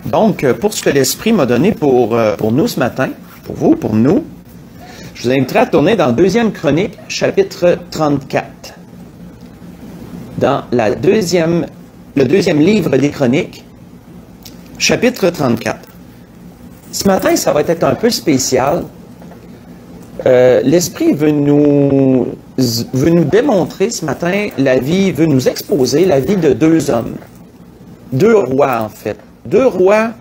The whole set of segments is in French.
Donc, pour ce que l'Esprit m'a donné pour nous ce matin, pour vous, pour nous, je vous inviterai à tourner dans 2e Chronique, chapitre 34. Dans le deuxième livre des Chroniques, chapitre 34. Ce matin, ça va être un peu spécial. L'Esprit veut nous démontrer ce matin veut nous exposer la vie de 2 hommes. 2 rois, en fait. 2 rois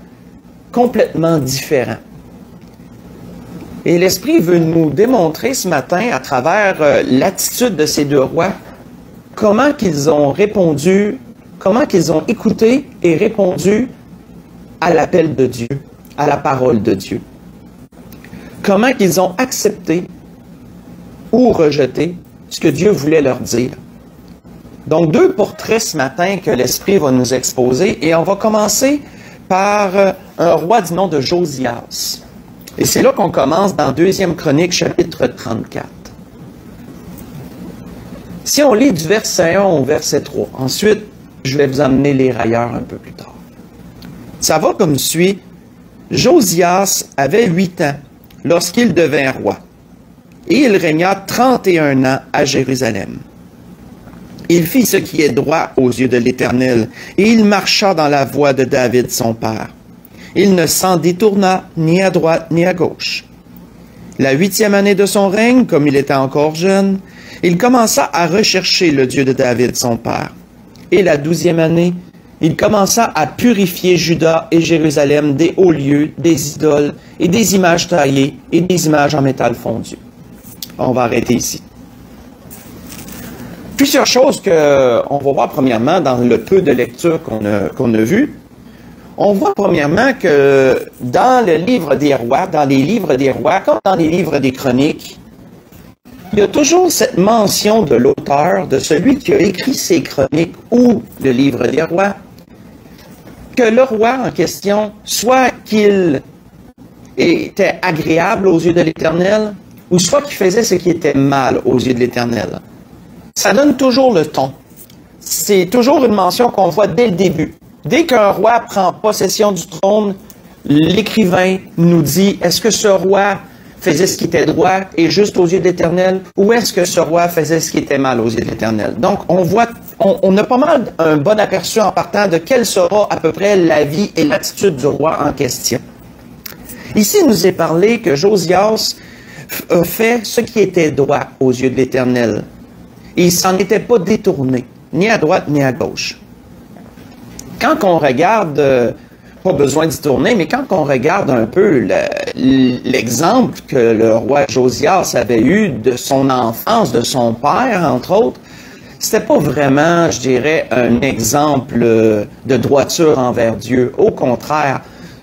complètement différents. Et l'Esprit veut nous démontrer ce matin, à travers l'attitude de ces 2 rois, comment qu'ils ont répondu, comment qu'ils ont écouté et répondu à l'appel de Dieu, à la parole de Dieu. Comment qu'ils ont accepté ou rejeté ce que Dieu voulait leur dire. Donc, 2 portraits ce matin que l'Esprit va nous exposer, et on va commencer par un roi du nom de Josias. Et c'est là qu'on commence dans 2e Chronique, chapitre 34. Si on lit du verset 1 au verset 3, ensuite, je vais vous amener les railleurs un peu plus tard. Ça va comme suit. Josias avait 8 ans lorsqu'il devint roi, et il régna 31 ans à Jérusalem. Il fit ce qui est droit aux yeux de l'Éternel, et il marcha dans la voie de David son père. Il ne s'en détourna ni à droite ni à gauche. La 8e année de son règne, comme il était encore jeune, il commença à rechercher le Dieu de David son père. Et la 12e année, il commença à purifier Juda et Jérusalem des hauts lieux, des idoles et des images taillées et des images en métal fondu. On va arrêter ici. Plusieurs choses qu'on va voir premièrement dans le peu de lecture qu'on a vu. On voit premièrement que dans le livre des rois, dans les livres des rois, comme dans les livres des chroniques, il y a toujours cette mention de l'auteur, de celui qui a écrit ces chroniques ou le livre des rois, que le roi en question, soit qu'il était agréable aux yeux de l'Éternel, ou soit qu'il faisait ce qui était mal aux yeux de l'Éternel. Ça donne toujours le ton. C'est toujours une mention qu'on voit dès le début. Dès qu'un roi prend possession du trône, l'écrivain nous dit, est-ce que ce roi faisait ce qui était droit et juste aux yeux de l'Éternel, ou est-ce que ce roi faisait ce qui était mal aux yeux de l'Éternel? Donc, on a pas mal un bon aperçu en partant de quelle sera à peu près la vie et l'attitude du roi en question. Ici, il nous est parlé que Josias a fait ce qui était droit aux yeux de l'Éternel. Et il ne s'en était pas détourné, ni à droite ni à gauche. Quand on regarde, pas besoin d'y tourner, mais quand on regarde un peu l'exemple que le roi Josias avait eu de son enfance, de son père, entre autres, c'était pas vraiment, je dirais, un exemple de droiture envers Dieu. Au contraire,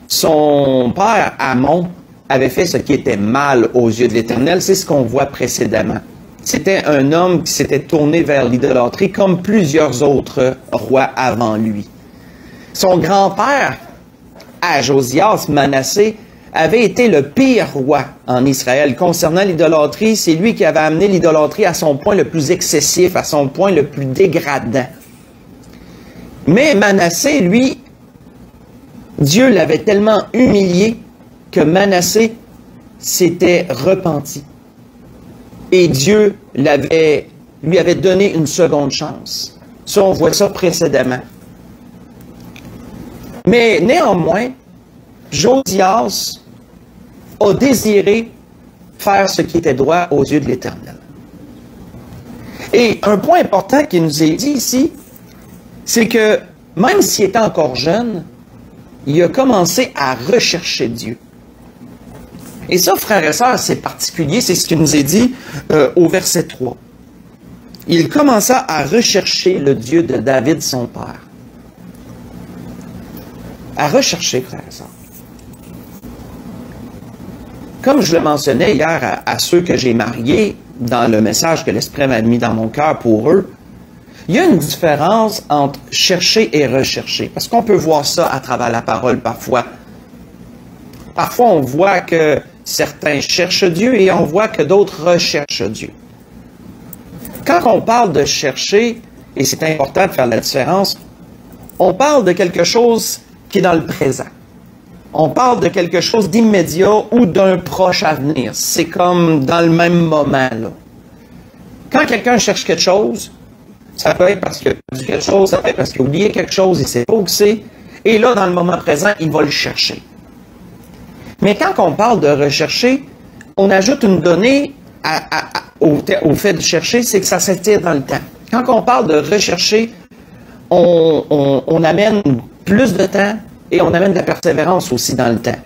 son père, Amon, avait fait ce qui était mal aux yeux de l'Éternel. C'est ce qu'on voit précédemment. C'était un homme qui s'était tourné vers l'idolâtrie comme plusieurs autres rois avant lui. Son grand-père, à Josias, Manassé, avait été le pire roi en Israël. Concernant l'idolâtrie, c'est lui qui avait amené l'idolâtrie à son point le plus excessif, à son point le plus dégradant. Mais Manassé, lui, Dieu l'avait tellement humilié que Manassé s'était repenti. Et Dieu lui avait donné une seconde chance. Ça, on voit ça précédemment. Mais néanmoins, Josias a désiré faire ce qui était droit aux yeux de l'Éternel. Et un point important qui nous est dit ici, c'est que même s'il était encore jeune, il a commencé à rechercher Dieu. Et ça, frères et sœurs, c'est particulier, c'est ce qui nous est dit au verset 3. Il commença à rechercher le Dieu de David, son père. À rechercher, frères et sœurs. Comme je le mentionnais hier à ceux que j'ai mariés, dans le message que l'Esprit m'a mis dans mon cœur pour eux, il y a une différence entre chercher et rechercher. Parce qu'on peut voir ça à travers la parole parfois. Parfois, on voit que certains cherchent Dieu et on voit que d'autres recherchent Dieu. Quand on parle de chercher, et c'est important de faire la différence, on parle de quelque chose qui est dans le présent. On parle de quelque chose d'immédiat ou d'un proche avenir. C'est comme dans le même moment, là. Quand quelqu'un cherche quelque chose, ça peut être parce qu'il a perdu quelque chose, ça peut être parce qu'il a oublié quelque chose, il ne sait pas où c'est. Et là, dans le moment présent, il va le chercher. Mais quand on parle de rechercher, on ajoute une donnée au fait de chercher, c'est que ça s'étire dans le temps. Quand on parle de rechercher, on amène plus de temps et on amène de la persévérance aussi dans le temps.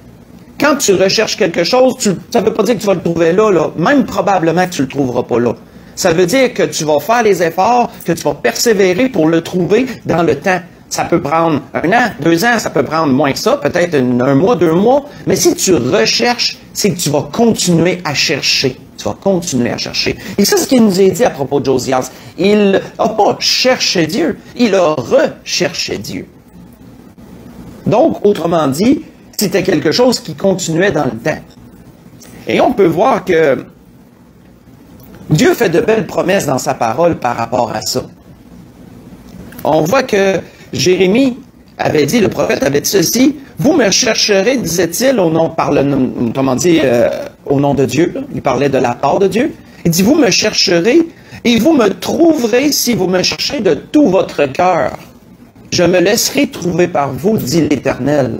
Quand tu recherches quelque chose, ça ne veut pas dire que tu vas le trouver là. Même probablement que tu ne le trouveras pas là. Ça veut dire que tu vas faire les efforts, que tu vas persévérer pour le trouver dans le temps. Ça peut prendre 1 an, 2 ans, ça peut prendre moins que ça, peut-être 1 mois, 2 mois. Mais si tu recherches, c'est que tu vas continuer à chercher. Tu vas continuer à chercher. Et c'est ce qu'il nous est dit à propos de Josias. Il n'a pas cherché Dieu, il a recherché Dieu. Donc, autrement dit, c'était quelque chose qui continuait dans le temps. Et on peut voir que Dieu fait de belles promesses dans sa parole par rapport à ça. On voit que Jérémie avait dit, le prophète avait dit ceci, « Vous me chercherez, disait-il, au nom, au nom de Dieu. » Il parlait de la part de Dieu. Il dit, « Vous me chercherez et vous me trouverez si vous me cherchez de tout votre cœur. Je me laisserai trouver par vous, dit l'Éternel. »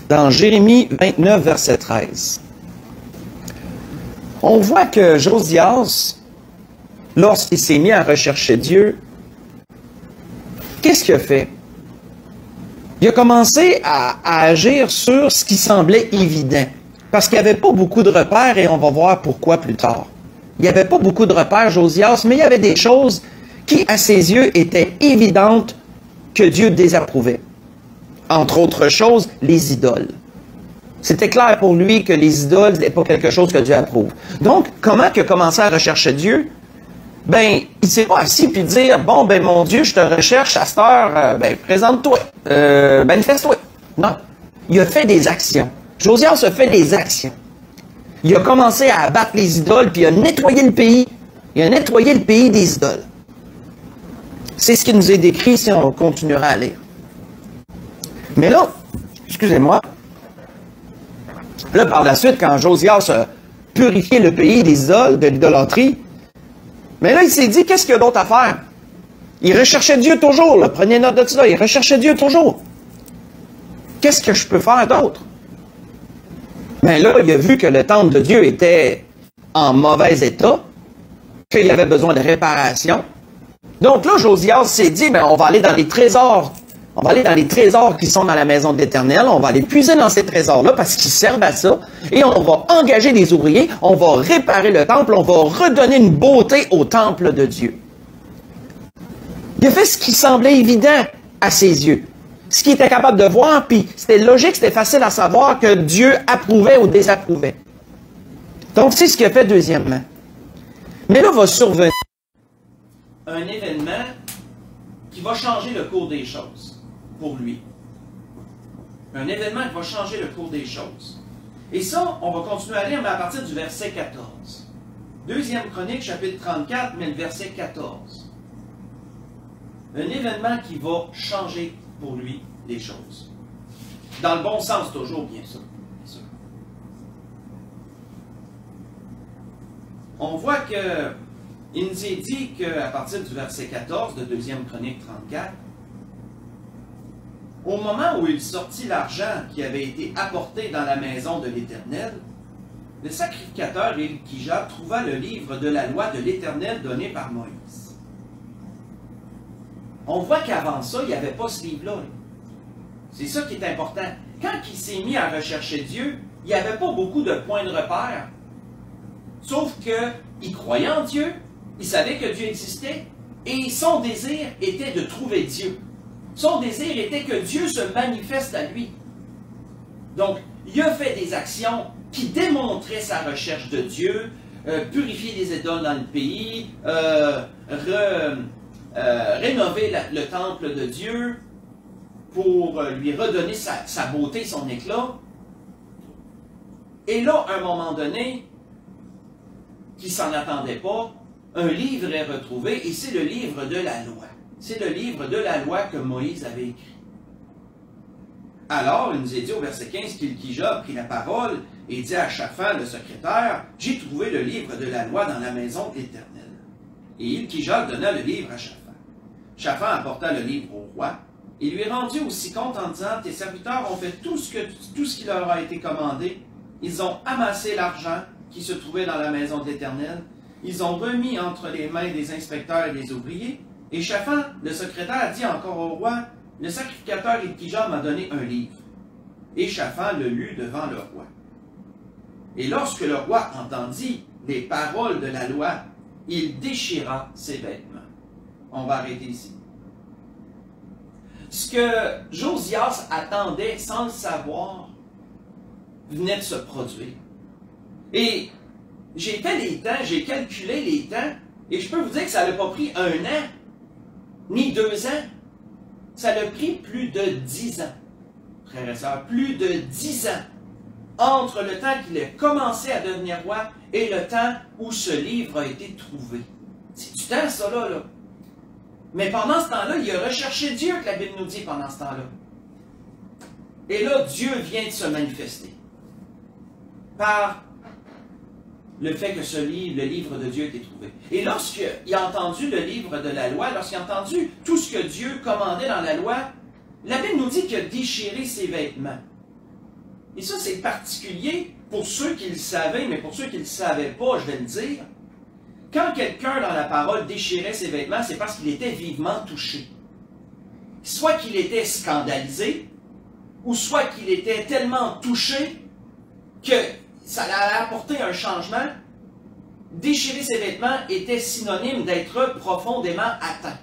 Dans Jérémie 29, verset 13. On voit que Josias, lorsqu'il s'est mis à rechercher Dieu, qu'est-ce qu'il a fait? Il a commencé à agir sur ce qui semblait évident. Parce qu'il n'y avait pas beaucoup de repères, et on va voir pourquoi plus tard. Il n'y avait pas beaucoup de repères, Josias, mais il y avait des choses qui, à ses yeux, étaient évidentes que Dieu désapprouvait. Entre autres choses, les idoles. C'était clair pour lui que les idoles n'étaient pas quelque chose que Dieu approuve. Donc, comment il a commencé à rechercher Dieu? Ben, il ne s'est pas assis puis dire, bon, ben, mon Dieu, je te recherche à cette heure, ben, présente-toi, manifeste-toi. Non. Il a fait des actions. Josias a fait des actions. Il a commencé à abattre les idoles puis il a nettoyé le pays. Il a nettoyé le pays des idoles. C'est ce qui nous est décrit si on continuera à lire. Mais là, excusez-moi, là, par la suite, quand Josias a purifié le pays des idoles, de l'idolâtrie, mais là, il s'est dit, qu'est-ce qu'il y a d'autre à faire? Il recherchait Dieu toujours, là. Prenez note de ça, il recherchait Dieu toujours. Qu'est-ce que je peux faire d'autre? Mais là, il a vu que le temple de Dieu était en mauvais état, qu'il avait besoin de réparation. Donc là, Josias s'est dit, ben, on va aller dans les trésors. On va aller dans les trésors qui sont dans la maison de l'Éternel. On va aller puiser dans ces trésors-là parce qu'ils servent à ça. Et on va engager des ouvriers. On va réparer le temple. On va redonner une beauté au temple de Dieu. Il a fait ce qui semblait évident à ses yeux. Ce qu'il était capable de voir, puis c'était logique, c'était facile à savoir que Dieu approuvait ou désapprouvait. Donc, c'est ce qu'il a fait deuxièmement. Mais là va survenir un événement qui va changer le cours des choses pour lui. Un événement qui va changer le cours des choses. Et ça, on va continuer à lire, mais à partir du verset 14. Deuxième Chronique, chapitre 34, mais le verset 14. Un événement qui va changer pour lui les choses. Dans le bon sens, toujours, bien sûr. On voit que il nous est dit qu'à partir du verset 14 de 2e Chronique 34, au moment où il sortit l'argent qui avait été apporté dans la maison de l'Éternel, le sacrificateur Hilkija trouva le livre de la loi de l'Éternel donné par Moïse. On voit qu'avant ça, il n'y avait pas ce livre-là. C'est ça qui est important. Quand il s'est mis à rechercher Dieu, il n'y avait pas beaucoup de points de repère. Sauf qu'il croyait en Dieu, il savait que Dieu existait, et son désir était de trouver Dieu. Son désir était que Dieu se manifeste à lui. Donc, il a fait des actions qui démontraient sa recherche de Dieu, purifier les idoles dans le pays, rénover le temple de Dieu pour lui redonner sa beauté, son éclat. Et là, à un moment donné, qui ne s'en attendait pas, un livre est retrouvé, et c'est le livre de la loi. C'est le livre de la loi que Moïse avait écrit. Alors, il nous est dit au verset 15 qu'Hilkija a pris la parole et dit à Shaphan, le secrétaire, « J'ai trouvé le livre de la loi dans la maison de l'Éternel. » Et Hilkija donna le livre à Shaphan. Shaphan apporta le livre au roi et lui rendit aussi compte en disant, « Tes serviteurs ont fait tout ce qui leur a été commandé. Ils ont amassé l'argent qui se trouvait dans la maison de l'Éternel. Ils ont remis entre les mains des inspecteurs et des ouvriers. » Et Shaphan, le secrétaire, dit encore au roi, « Le sacrificateur Hilkija m'a donné un livre. » Et Shaphan le lut devant le roi. Et lorsque le roi entendit les paroles de la loi, il déchira ses vêtements. On va arrêter ici. Ce que Josias attendait sans le savoir venait de se produire. Et j'ai fait les temps, j'ai calculé les temps, et je peux vous dire que ça n'a pas pris 1 an, ni 2 ans. Ça a pris plus de 10 ans, frères et sœurs, plus de 10 ans, entre le temps qu'il a commencé à devenir roi et le temps où ce livre a été trouvé. C'est du temps, ça, là. Mais pendant ce temps-là, il a recherché Dieu, que la Bible nous dit pendant ce temps-là. Et là, Dieu vient de se manifester par le fait que le livre de Dieu a été trouvé. Et lorsqu'il a entendu le livre de la loi, lorsqu'il a entendu tout ce que Dieu commandait dans la loi, la Bible nous dit qu'il a déchiré ses vêtements. Et ça, c'est particulier pour ceux qui le savaient, mais pour ceux qui ne le savaient pas, je vais le dire. Quand quelqu'un dans la parole déchirait ses vêtements, c'est parce qu'il était vivement touché. Soit qu'il était scandalisé, ou soit qu'il était tellement touché que ça allait apporter un changement. Déchirer ses vêtements était synonyme d'être profondément atteint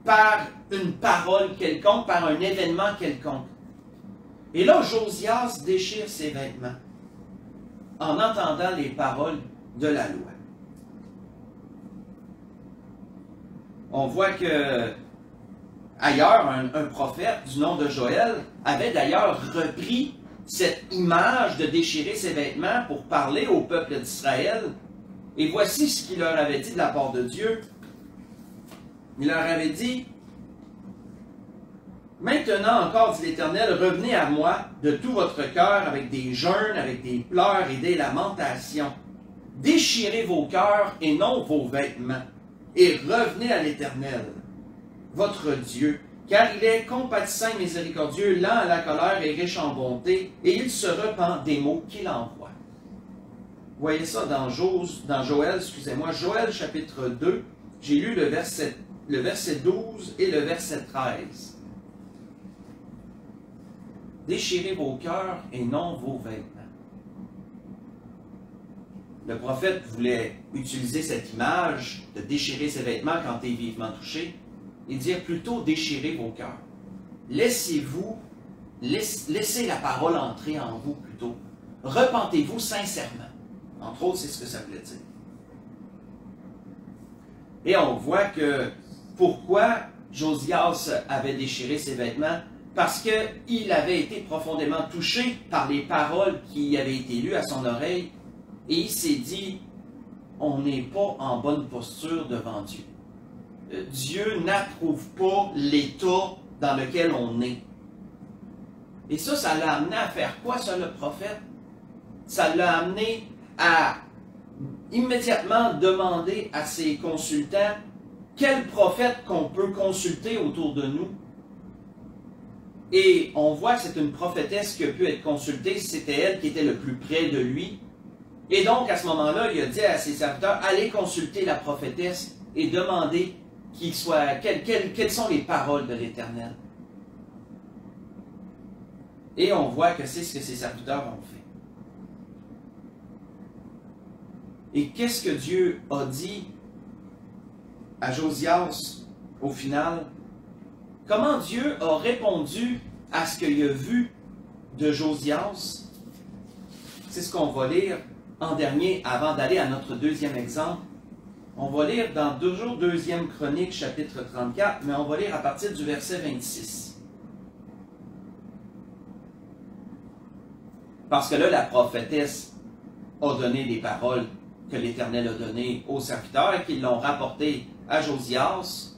par une parole quelconque, par un événement quelconque. Et là, Josias déchire ses vêtements en entendant les paroles de la loi. On voit que ailleurs, un prophète du nom de Joël avait d'ailleurs repris cette image de déchirer ses vêtements pour parler au peuple d'Israël. Et voici ce qu'il leur avait dit de la part de Dieu. Il leur avait dit, « Maintenant encore, dit l'Éternel, revenez à moi de tout votre cœur avec des jeûnes, avec des pleurs et des lamentations. Déchirez vos cœurs et non vos vêtements, et revenez à l'Éternel, votre Dieu, car il est compatissant et miséricordieux, lent à la colère et riche en bonté, et il se repent des maux qu'il envoie. » Vous voyez ça dans Joël, Joël chapitre 2, j'ai lu le verset 12 et le verset 13. Déchirez vos cœurs et non vos vêtements. Le prophète voulait utiliser cette image de déchirer ses vêtements quand il est vivement touché et dire plutôt déchirez vos cœurs. Laissez la parole entrer en vous plutôt. Repentez-vous sincèrement. Entre autres, c'est ce que ça voulait dire. Et on voit que pourquoi Josias avait déchiré ses vêtements? Parce qu'il avait été profondément touché par les paroles qui avaient été lues à son oreille et il s'est dit, on n'est pas en bonne posture devant Dieu. Dieu n'approuve pas l'état dans lequel on est. Et ça l'a amené à faire quoi, ça, le prophète? Ça l'a amené à immédiatement demander à ses consultants quel prophète qu'on peut consulter autour de nous. Et on voit que c'est une prophétesse qui a pu être consultée, c'était elle qui était le plus près de lui. Et donc, à ce moment-là, il a dit à ses serviteurs, allez consulter la prophétesse et demandez quelles sont les paroles de l'Éternel. Et on voit que c'est ce que ses serviteurs ont fait. Et qu'est-ce que Dieu a dit à Josias au final? Comment Dieu a répondu à ce qu'il a vu de Josias? C'est ce qu'on va lire en dernier avant d'aller à notre deuxième exemple. On va lire dans toujours 2e Chronique, chapitre 34, mais on va lire à partir du verset 26. Parce que là, la prophétesse a donné des paroles que l'Éternel a données aux serviteurs et qu'ils l'ont rapportées à Josias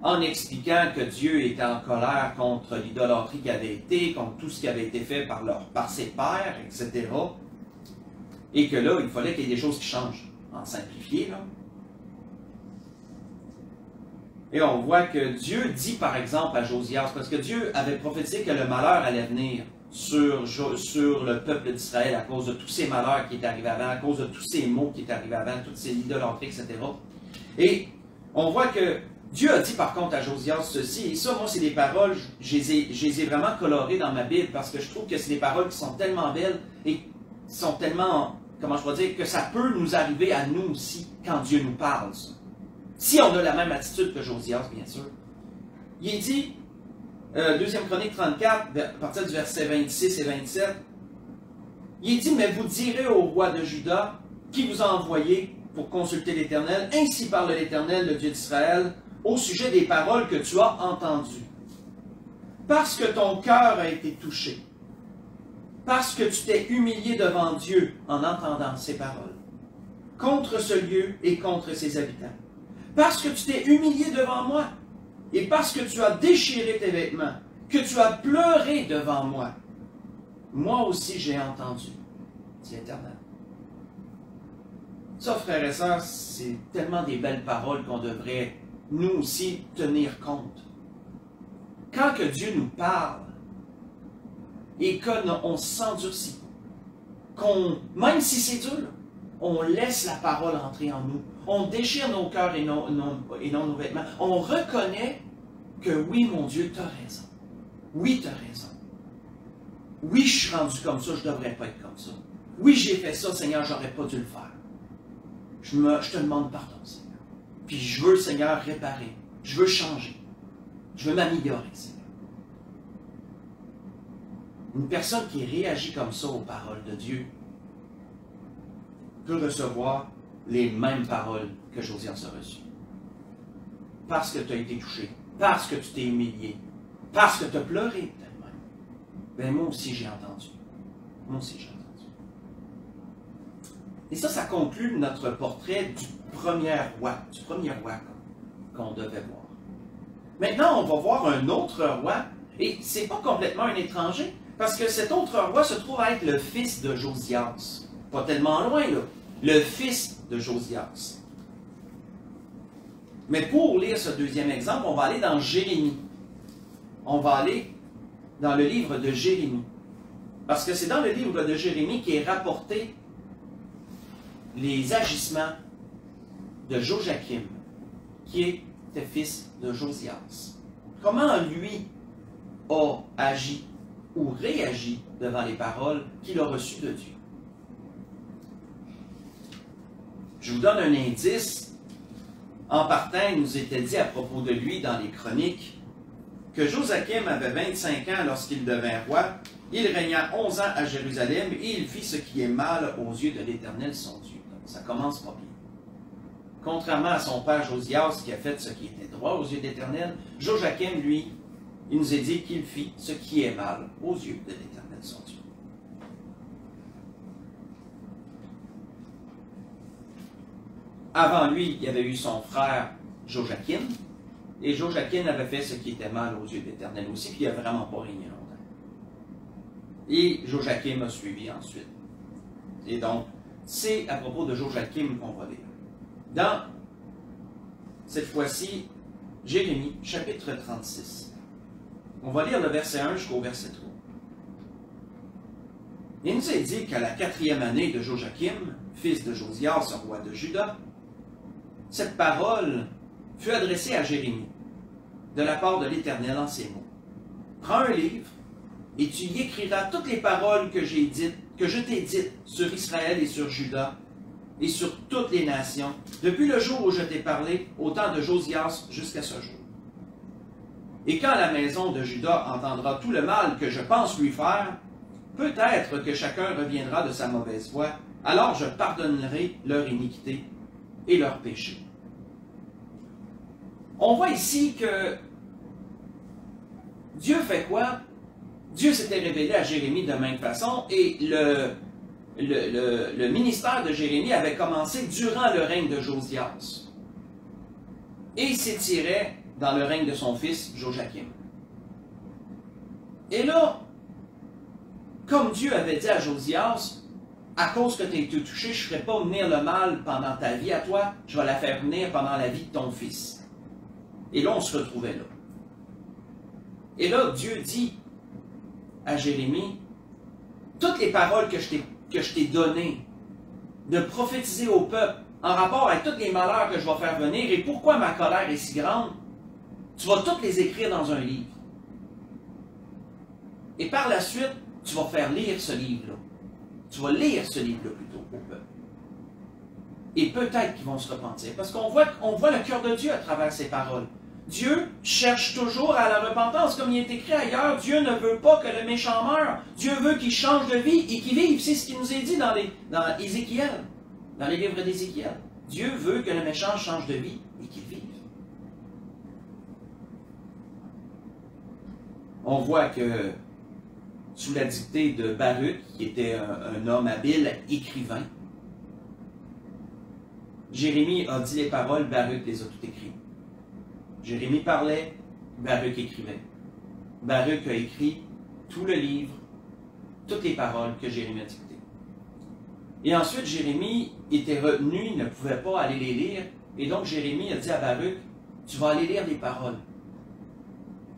en expliquant que Dieu était en colère contre l'idolâtrie qui avait été, contre tout ce qui avait été fait par ses pères, etc. Et que là, il fallait qu'il y ait des choses qui changent, en simplifié, là. Et on voit que Dieu dit, par exemple, à Josias, parce que Dieu avait prophétisé que le malheur allait venir sur le peuple d'Israël à cause de tous ces malheurs qui étaient arrivés avant, à cause de tous ces maux qui étaient arrivés avant, toutes ces idolâtries, etc. Et on voit que Dieu a dit par contre à Josias ceci, et ça, moi, c'est des paroles, je les ai vraiment colorées dans ma Bible, parce que je trouve que c'est des paroles qui sont tellement belles et qui sont tellement, comment je pourrais dire, que ça peut nous arriver à nous aussi quand Dieu nous parle, ça. Si on a la même attitude que Josias, bien sûr. Il est dit, 2 Chronique 34, à partir du verset 26 et 27, il est dit, mais vous direz au roi de Juda, qui vous a envoyé pour consulter l'Éternel, ainsi parle l'Éternel, le Dieu d'Israël, au sujet des paroles que tu as entendues. Parce que ton cœur a été touché, parce que tu t'es humilié devant Dieu en entendant ces paroles, contre ce lieu et contre ses habitants. Parce que tu t'es humilié devant moi, et parce que tu as déchiré tes vêtements, que tu as pleuré devant moi, moi aussi j'ai entendu, dit l'Éternel. Ça, frères et sœurs, c'est tellement des belles paroles qu'on devrait, nous aussi, tenir compte. Quand que Dieu nous parle, et qu'on ne s'endurcit pas, même si c'est dur, on laisse la parole entrer en nous. On déchire nos cœurs et non nos vêtements. On reconnaît que oui, mon Dieu, tu as raison. Oui, tu as raison. Oui, je suis rendu comme ça, je ne devrais pas être comme ça. Oui, j'ai fait ça, Seigneur, je n'aurais pas dû le faire. Je te demande pardon, Seigneur. Puis je veux, Seigneur, réparer. Je veux changer. Je veux m'améliorer, Seigneur. Une personne qui réagit comme ça aux paroles de Dieu peut recevoir les mêmes paroles que Josias a reçues. Parce que tu as été touché, parce que tu t'es humilié, parce que tu as pleuré peut-être même. Ben moi aussi j'ai entendu. Moi aussi j'ai entendu. Et ça conclut notre portrait du premier roi qu'on devait voir. Maintenant, on va voir un autre roi, et c'est pas complètement un étranger, parce que cet autre roi se trouve à être le fils de Josias. Pas tellement loin, là. Le fils de Josias. Mais pour lire ce deuxième exemple, on va aller dans Jérémie. On va aller dans le livre de Jérémie. Parce que c'est dans le livre de Jérémie qu'est rapporté les agissements de Joachim, qui était fils de Josias. Comment lui a agi ou réagi devant les paroles qu'il a reçues de Dieu. Je vous donne un indice. En partant, il nous était dit à propos de lui dans les Chroniques que Joachim avait 25 ans lorsqu'il devint roi. Il régna 11 ans à Jérusalem et il fit ce qui est mal aux yeux de l'Éternel son Dieu. Donc, ça commence pas bien. Contrairement à son père Josias qui a fait ce qui était droit aux yeux de l'Éternel, Joachim, lui, il nous est dit qu'il fit ce qui est mal aux yeux de l'Éternel son Dieu. Avant lui, il y avait eu son frère Joachim, et Joachim avait fait ce qui était mal aux yeux de l'Éternel aussi, puis il n'a vraiment pas régné longtemps. Et Joachim a suivi ensuite. Et donc, c'est à propos de Joachim qu'on va lire. Dans, cette fois-ci, Jérémie, chapitre 36. On va lire le verset 1 jusqu'au verset 3. Il nous est dit qu'à la 4e année de Joachim, fils de Josias, roi de Juda, cette parole fut adressée à Jérémie, de la part de l'Éternel en ces mots. Prends un livre, et tu y écriras toutes les paroles que je t'ai dites sur Israël et sur Juda, et sur toutes les nations, depuis le jour où je t'ai parlé, au temps de Josias jusqu'à ce jour. Et quand la maison de Juda entendra tout le mal que je pense lui faire, peut-être que chacun reviendra de sa mauvaise voie, alors je pardonnerai leur iniquité et leur péché. On voit ici que Dieu fait quoi? Dieu s'était révélé à Jérémie de même façon et le ministère de Jérémie avait commencé durant le règne de Josias et s'étirait dans le règne de son fils Joachim. Et là, comme Dieu avait dit à Josias, à cause que tu as été touché, je ne ferai pas venir le mal pendant ta vie à toi, je vais la faire venir pendant la vie de ton fils. Et là, on se retrouvait là. Et là, Dieu dit à Jérémie, toutes les paroles que je t'ai données, de prophétiser au peuple, en rapport avec tous les malheurs que je vais faire venir, et pourquoi ma colère est si grande, tu vas toutes les écrire dans un livre. Et par la suite, tu vas faire lire ce livre-là. Tu vas lire ce livre-là plutôt au peuple. Et peut-être qu'ils vont se repentir. Parce qu'on voit le cœur de Dieu à travers ces paroles. Dieu cherche toujours à la repentance. Comme il est écrit ailleurs, Dieu ne veut pas que le méchant meure. Dieu veut qu'il change de vie et qu'il vive. C'est ce qui nous est dit dans Ézéchiel, dans les livres d'Ézéchiel. Dieu veut que le méchant change de vie et qu'il vive. On voit que sous la dictée de Baruch, qui était un homme habile, écrivain, Jérémie a dit les paroles, Baruch les a toutes écrites. Jérémie parlait, Baruch écrivait. Baruch a écrit tout le livre, toutes les paroles que Jérémie a dictées. Et ensuite, Jérémie était retenu, il ne pouvait pas aller les lire, et donc Jérémie a dit à Baruch, tu vas aller lire les paroles.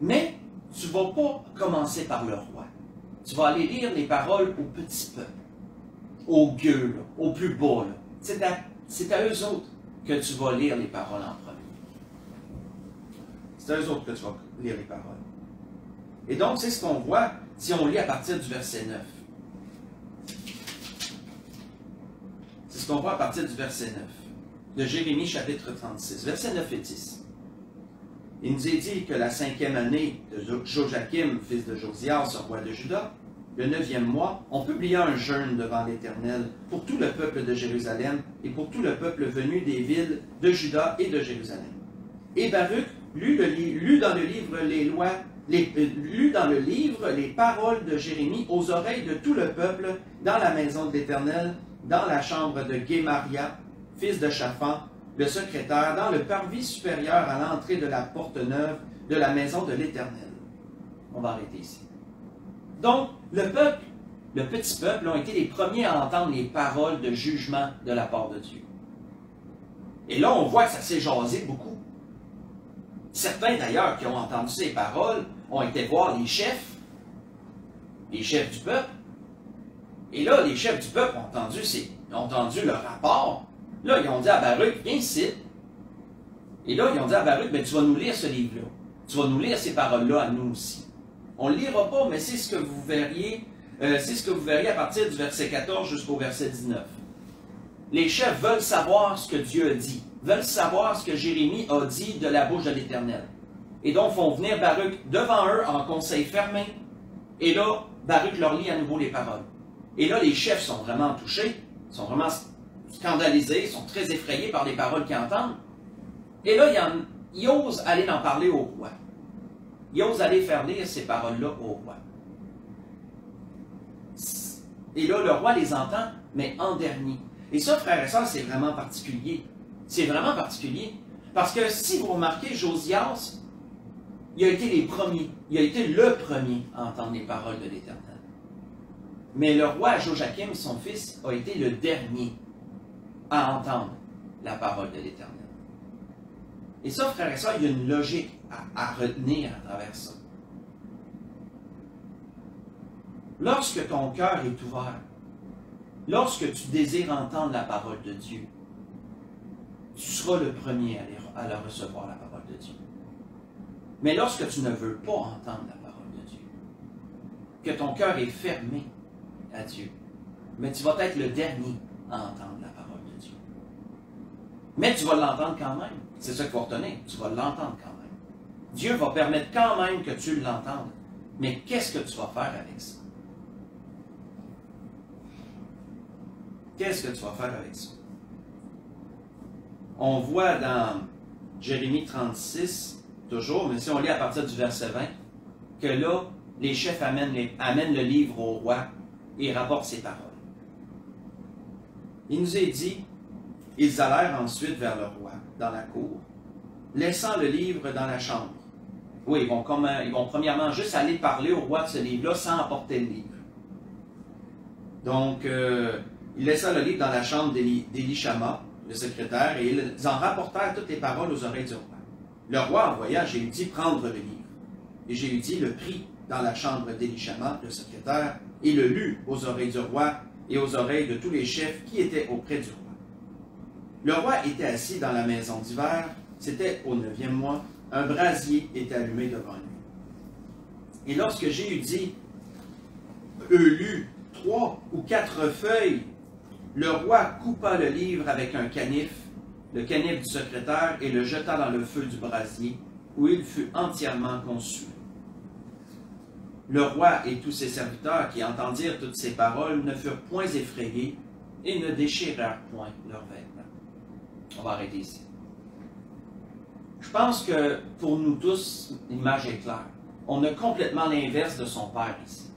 Mais tu ne vas pas commencer par le roi. Tu vas aller lire les paroles au petit peuple, aux gueux, là, aux plus bas. C'est à eux autres que tu vas lire les paroles en premier. C'est à eux autres que tu vas lire les paroles. Et donc, c'est ce qu'on voit si on lit à partir du verset 9. C'est ce qu'on voit à partir du verset 9 de Jérémie chapitre 36, versets 9 et 10. Il nous est dit que la 5e année de Joachim, fils de Josias, roi de Juda, le 9e mois, on publia un jeûne devant l'Éternel pour tout le peuple de Jérusalem et pour tout le peuple venu des villes de Juda et de Jérusalem. Et Baruch lut dans le livre les paroles de Jérémie aux oreilles de tout le peuple dans la maison de l'Éternel, dans la chambre de Guémaria, fils de Shaphan, le secrétaire, dans le parvis supérieur à l'entrée de la porte neuve de la maison de l'Éternel. On va arrêter ici. Donc, le peuple, le petit peuple, ont été les premiers à entendre les paroles de jugement de la part de Dieu. Et là, on voit que ça s'est jasé beaucoup. Certains, d'ailleurs, qui ont entendu ces paroles, ont été voir les chefs du peuple. Et là, les chefs du peuple ont entendu le rapport. Là, ils ont dit à Baruch, viens ici. Et là, ils ont dit à Baruch, ben, tu vas nous lire ce livre-là. Tu vas nous lire ces paroles-là à nous aussi. On ne le lira pas, mais c'est ce que vous verriez, à partir du verset 14 jusqu'au verset 19. Les chefs veulent savoir ce que Dieu a dit, veulent savoir ce que Jérémie a dit de la bouche de l'Éternel. Et donc, font venir Baruch devant eux en conseil fermé. Et là, Baruch leur lit à nouveau les paroles. Et là, les chefs sont vraiment touchés, sont vraiment scandalisés, sont très effrayés par les paroles qu'ils entendent. Et là, ils osent aller en parler au roi. Ils osent aller faire lire ces paroles-là au roi. Et là, le roi les entend, mais en dernier. Et ça, frères et sœurs, c'est vraiment particulier. C'est vraiment particulier. Parce que si vous remarquez, Josias, il a été le premier à entendre les paroles de l'Éternel. Mais le roi Joachim, son fils, a été le dernier à entendre la parole de l'Éternel. Et ça, frères et sœurs, il y a une logique à retenir à travers ça. Lorsque ton cœur est ouvert, lorsque tu désires entendre la parole de Dieu, tu seras le premier à la recevoir, la parole de Dieu. Mais lorsque tu ne veux pas entendre la parole de Dieu, que ton cœur est fermé à Dieu, mais tu vas être le dernier à entendre la parole de Dieu. Mais tu vas l'entendre quand même. C'est ça qu'il faut retenir. Tu vas l'entendre quand même. Dieu va permettre quand même que tu l'entendes. Mais qu'est-ce que tu vas faire avec ça? Qu'est-ce que tu vas faire avec ça? On voit dans Jérémie 36, toujours, mais si on lit à partir du verset 20, que là, les chefs amènent le livre au roi et rapportent ses paroles. Il nous est dit, ils allèrent ensuite vers le roi, dans la cour. laissant le livre dans la chambre. Oui, ils vont premièrement juste aller parler au roi de ce livre-là sans apporter le livre. Donc, il laissa le livre dans la chambre d'Élishama, le secrétaire, et ils en rapportèrent toutes les paroles aux oreilles du roi. Le roi envoya Jéhudi prendre le livre. Et Jéhudi le prit dans la chambre d'Élishama, le secrétaire, et le lut aux oreilles du roi et aux oreilles de tous les chefs qui étaient auprès du roi. Le roi était assis dans la maison d'hiver, c'était au 9e mois, un brasier était allumé devant lui. Et lorsque Jéhudi eut lu 3 ou 4 feuilles, le roi coupa le livre avec un canif, le canif du secrétaire, et le jeta dans le feu du brasier, où il fut entièrement consumé. Le roi et tous ses serviteurs qui entendirent toutes ces paroles ne furent point effrayés et ne déchirèrent point leurs vêtements. On va arrêter ici. Je pense que pour nous tous, l'image est claire. On a complètement l'inverse de son père ici.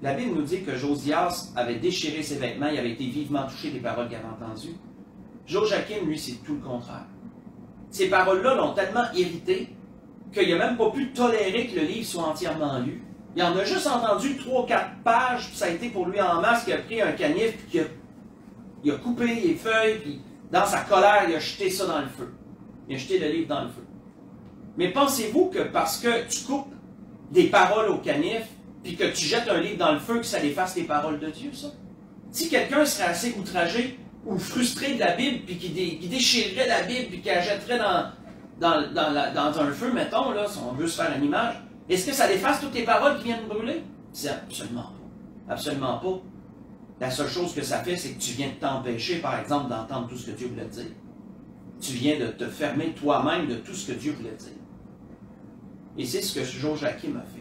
La Bible nous dit que Josias avait déchiré ses vêtements, il avait été vivement touché des paroles qu'il avait entendues. Joachim, lui, c'est tout le contraire. Ces paroles-là l'ont tellement irrité qu'il n'a même pas pu tolérer que le livre soit entièrement lu. Il en a juste entendu 3 ou 4 pages, puis ça a été pour lui en masse, qu'il a pris un canif, puis il a coupé les feuilles, puis dans sa colère, il a jeté ça dans le feu. Il a jeté le livre dans le feu. Mais pensez-vous que parce que tu coupes des paroles au canif, puis que tu jettes un livre dans le feu, que ça efface les paroles de Dieu, ça? Si quelqu'un serait assez outragé ou frustré de la Bible, puis qui déchirerait la Bible, puis qui la jetterait dans un feu, mettons, là, si on veut se faire une image, est-ce que ça efface toutes les paroles qui viennent brûler? C'est absolument pas. Absolument pas. La seule chose que ça fait, c'est que tu viens de t'empêcher, par exemple, d'entendre tout ce que Dieu voulait dire. Tu viens de te fermer toi-même de tout ce que Dieu voulait dire. Et c'est ce que Joachim a fait.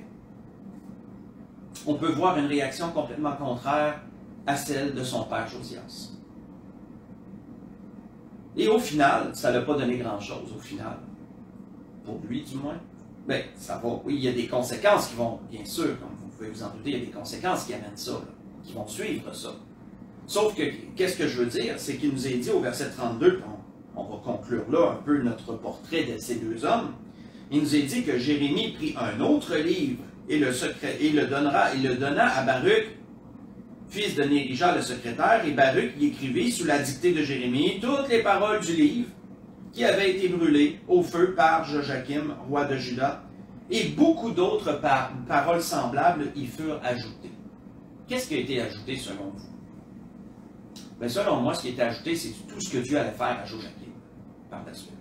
On peut voir une réaction complètement contraire à celle de son père Josias. Et au final, ça n'a pas donné grand-chose, au final. Pour lui, du moins. Bien, ça va. Oui, il y a des conséquences qui vont, bien sûr, comme vous pouvez vous en douter, il y a des conséquences qui amènent ça, là, qui vont suivre ça. Sauf que, qu'est-ce que je veux dire, c'est qu'il nous est dit au verset 32, on va conclure là un peu notre portrait de ces deux hommes, il nous est dit que Jérémie prit un autre livre et le donna à Baruch, fils de Nérija le secrétaire, et Baruch y écrivit sous la dictée de Jérémie toutes les paroles du livre qui avaient été brûlées au feu par Joachim, roi de Juda, et beaucoup d'autres paroles semblables y furent ajoutées. Qu'est-ce qui a été ajouté selon vous? Bien, selon moi, ce qui a été ajouté, c'est tout ce que Dieu allait faire à Joachim par la suite.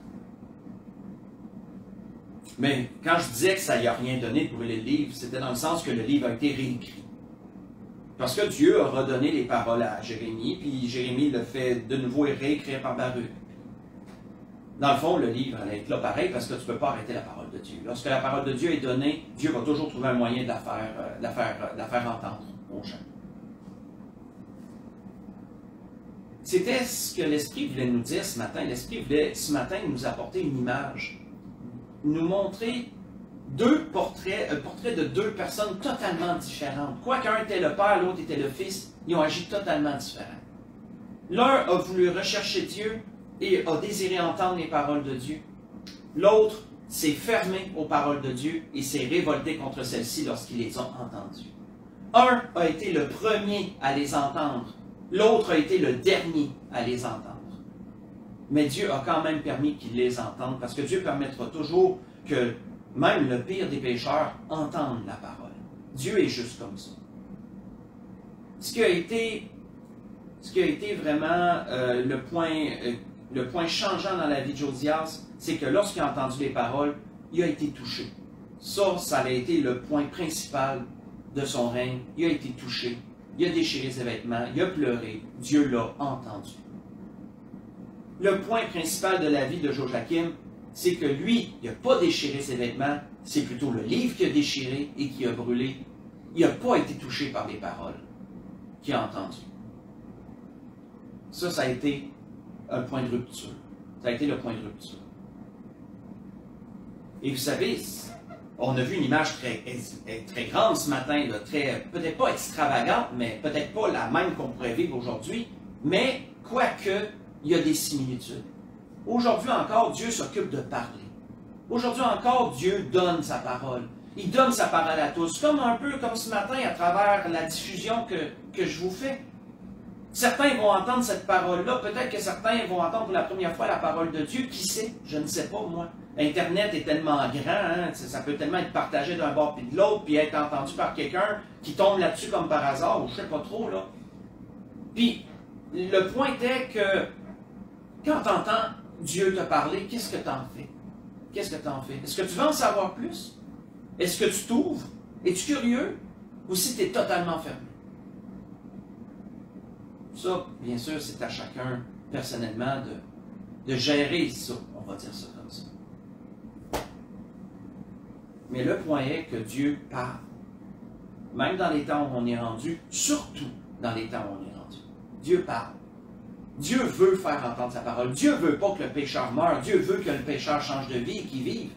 Mais quand je disais que ça n'y a rien donné de brûler le livre, c'était dans le sens que le livre a été réécrit. Parce que Dieu a redonné les paroles à Jérémie, puis Jérémie le fait de nouveau réécrire par Baruch. Dans le fond, le livre allait être là pareil parce que tu ne peux pas arrêter la parole de Dieu. Lorsque la parole de Dieu est donnée, Dieu va toujours trouver un moyen de la faire entendre aux gens. C'était ce que l'Esprit voulait nous dire ce matin. L'Esprit voulait ce matin nous apporter une image, nous montrer deux portraits, un portrait de deux personnes totalement différentes. Quoiqu'un était le Père, l'autre était le Fils, ils ont agi totalement différents. L'un a voulu rechercher Dieu et a désiré entendre les paroles de Dieu. L'autre s'est fermé aux paroles de Dieu et s'est révolté contre celles-ci lorsqu'ils les ont entendues. Un a été le premier à les entendre, l'autre a été le dernier à les entendre. Mais Dieu a quand même permis qu'ils les entendent, parce que Dieu permettra toujours que même le pire des pécheurs entende la parole. Dieu est juste comme ça. Ce qui a été vraiment le point changeant dans la vie de Josias, c'est que lorsqu'il a entendu les paroles, il a été touché. Ça a été le point principal de son règne. Il a été touché. Il a déchiré ses vêtements. Il a pleuré. Dieu l'a entendu. Le point principal de la vie de Joachim, c'est que lui, il n'a pas déchiré ses vêtements, c'est plutôt le livre qui a déchiré et qui a brûlé. Il n'a pas été touché par les paroles qu'il a entendues. Ça a été un point de rupture. Ça a été le point de rupture. Et vous savez, on a vu une image très grande ce matin, peut-être pas extravagante, mais peut-être pas la même qu'on pourrait vivre aujourd'hui, mais quoique, il y a des similitudes. Aujourd'hui encore, Dieu s'occupe de parler. Aujourd'hui encore, Dieu donne sa parole. Il donne sa parole à tous, comme un peu comme ce matin à travers la diffusion que je vous fais. Certains vont entendre cette parole-là, peut-être que certains vont entendre pour la première fois la parole de Dieu, qui sait, je ne sais pas moi. Internet est tellement grand, hein, ça peut tellement être partagé d'un bord puis de l'autre, puis être entendu par quelqu'un qui tombe là-dessus comme par hasard, ou je ne sais pas trop, là. Puis, le point est que, quand tu entends Dieu te parler, qu'est-ce que tu en fais? Qu'est-ce que tu en fais? Est-ce que tu veux en savoir plus? Est-ce que tu t'ouvres? Es-tu curieux? Ou si tu es totalement fermé? Ça, bien sûr, c'est à chacun, personnellement, de gérer ça. On va dire ça comme ça. Mais le point est que Dieu parle. Même dans les temps où on est rendu, surtout dans les temps où on est rendu. Dieu parle. Dieu veut faire entendre sa parole. Dieu ne veut pas que le pécheur meure. Dieu veut que le pécheur change de vie et qu'il vive.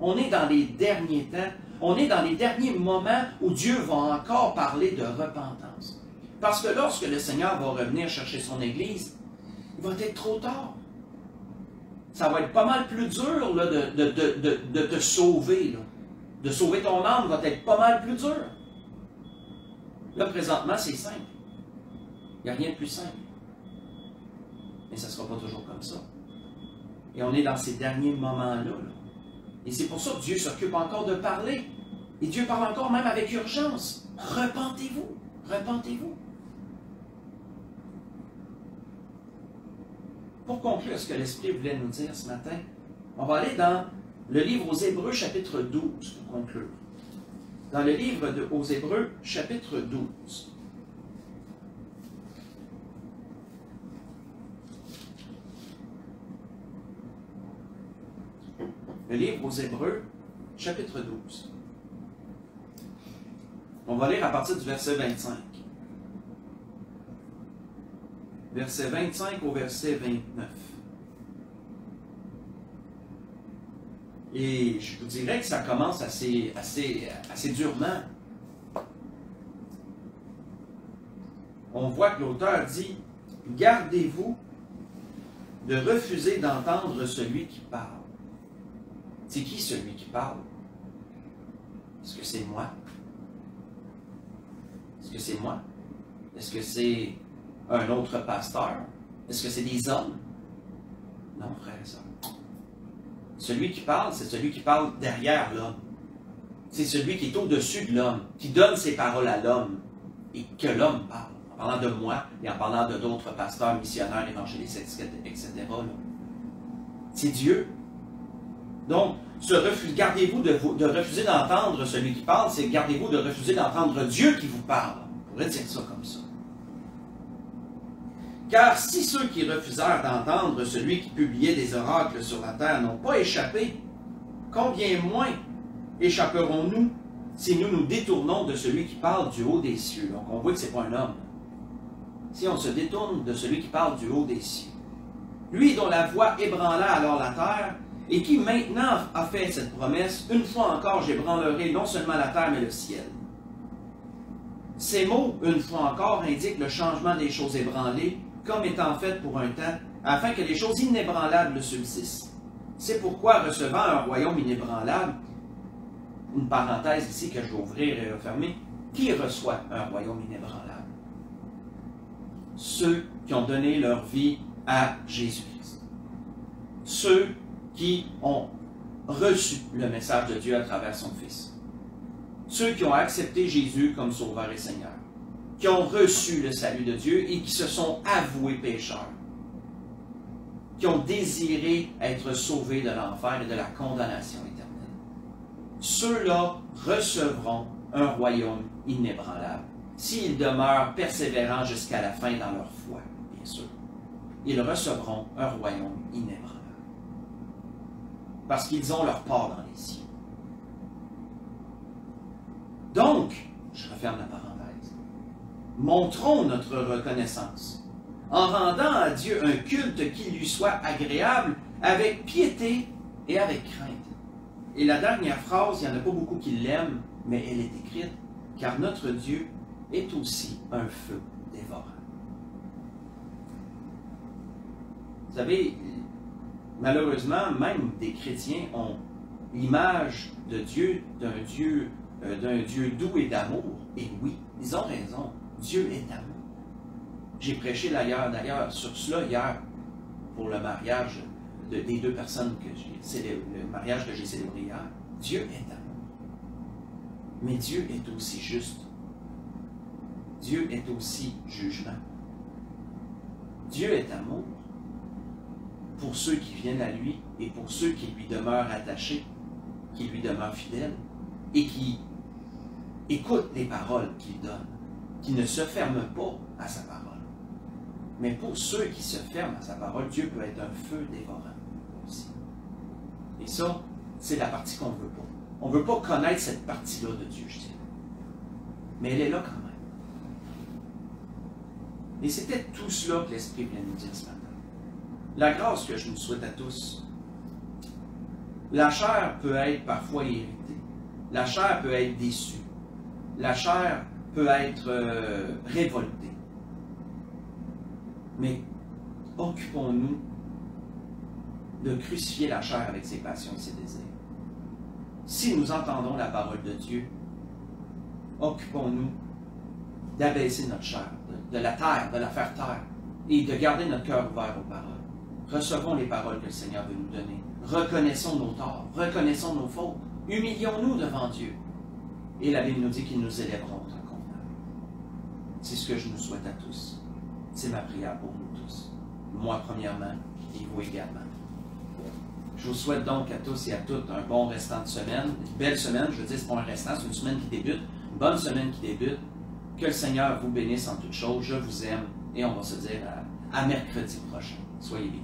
On est dans les derniers temps. On est dans les derniers moments où Dieu va encore parler de repentance. Parce que lorsque le Seigneur va revenir chercher son Église, il va être trop tard. Ça va être pas mal plus dur là, de te sauver. Là. De sauver ton âme va être pas mal plus dur. Là, présentement, c'est simple. Il n'y a rien de plus simple. Mais ça ne sera pas toujours comme ça. Et on est dans ces derniers moments-là. Là. Et c'est pour ça que Dieu s'occupe encore de parler. Et Dieu parle encore même avec urgence. Repentez-vous. Repentez-vous. Pour conclure ce que l'Esprit voulait nous dire ce matin, on va aller dans le livre aux Hébreux, chapitre 12, pour conclure. Dans le livre aux Hébreux, chapitre 12. Le livre aux Hébreux, chapitre 12. On va lire à partir du verset 25. Verset 25 au verset 29. Et je vous dirais que ça commence assez durement. On voit que l'auteur dit « Gardez-vous de refuser d'entendre celui qui parle. » C'est qui celui qui parle? Est-ce que c'est moi? Est-ce que c'est moi? Est-ce que c'est un autre pasteur? Est-ce que c'est des hommes? Non, frère et sœur. Celui qui parle, c'est celui qui parle derrière l'homme. C'est celui qui est au-dessus de l'homme, qui donne ses paroles à l'homme et que l'homme parle. En parlant de moi et en parlant de d'autres pasteurs, missionnaires, évangélistes, etc. C'est Dieu. Donc, gardez-vous de refuser d'entendre celui qui parle, c'est gardez-vous de refuser d'entendre Dieu qui vous parle. On pourrait dire ça comme ça. Car si ceux qui refusèrent d'entendre celui qui publiait des oracles sur la terre n'ont pas échappé, combien moins échapperons-nous si nous nous détournons de celui qui parle du haut des cieux? Donc on voit que ce n'est pas un homme. Si on se détourne de celui qui parle du haut des cieux, lui dont la voix ébranla alors la terre, et qui maintenant a fait cette promesse, une fois encore j'ébranlerai non seulement la terre mais le ciel. Ces mots, une fois encore, indiquent le changement des choses ébranlées, comme étant faites pour un temps, afin que les choses inébranlables subsistent. C'est pourquoi, recevant un royaume inébranlable, une parenthèse ici que je vais ouvrir et refermer, qui reçoit un royaume inébranlable? Ceux qui ont donné leur vie à Jésus-Christ. Ceux qui ont reçu le message de Dieu à travers son Fils. Ceux qui ont accepté Jésus comme Sauveur et Seigneur. Qui ont reçu le salut de Dieu et qui se sont avoués pécheurs. Qui ont désiré être sauvés de l'enfer et de la condamnation éternelle. Ceux-là recevront un royaume inébranlable, s'ils demeurent persévérants jusqu'à la fin dans leur foi, bien sûr. Ils recevront un royaume inébranlable. Parce qu'ils ont leur part dans les cieux. Donc, je referme la parenthèse, montrons notre reconnaissance en rendant à Dieu un culte qui lui soit agréable avec piété et avec crainte. Et la dernière phrase, il n'y en a pas beaucoup qui l'aiment, mais elle est écrite, car notre Dieu est aussi un feu dévorant. Vous savez, malheureusement, même des chrétiens ont l'image de Dieu, d'un Dieu doux et d'amour. Et oui, ils ont raison. Dieu est amour. J'ai prêché d'ailleurs sur cela hier pour le mariage des deux personnes que j'ai célébré, le mariage que j'ai célébré hier. Dieu est amour. Mais Dieu est aussi juste. Dieu est aussi jugement. Dieu est amour pour ceux qui viennent à lui et pour ceux qui lui demeurent attachés, qui lui demeurent fidèles et qui écoutent les paroles qu'il donne, qui ne se ferment pas à sa parole. Mais pour ceux qui se ferment à sa parole, Dieu peut être un feu dévorant aussi. Et ça, c'est la partie qu'on ne veut pas. On ne veut pas connaître cette partie-là de Dieu, je dirais. Mais elle est là quand même. Et c'était tout cela que l'Esprit voulait nous dire ce matin. La grâce que je nous souhaite à tous. La chair peut être parfois irritée. La chair peut être déçue. La chair peut être révoltée. Mais occupons-nous de crucifier la chair avec ses passions et ses désirs. Si nous entendons la parole de Dieu, occupons-nous d'abaisser notre chair, de la taire, de la faire taire, et de garder notre cœur ouvert aux paroles. Recevons les paroles que le Seigneur veut nous donner. Reconnaissons nos torts, reconnaissons nos fautes, humilions-nous devant Dieu. Et la Bible nous dit qu'il nous élèveront en convenable. C'est ce que je nous souhaite à tous. C'est ma prière pour nous tous. Moi premièrement, et vous également. Je vous souhaite donc à tous et à toutes un bon restant de semaine, une belle semaine. Je veux dire, c'est pas un restant, c'est une semaine qui débute, une bonne semaine qui débute. Que le Seigneur vous bénisse en toutes choses. Je vous aime et on va se dire à mercredi prochain. Soyez bien.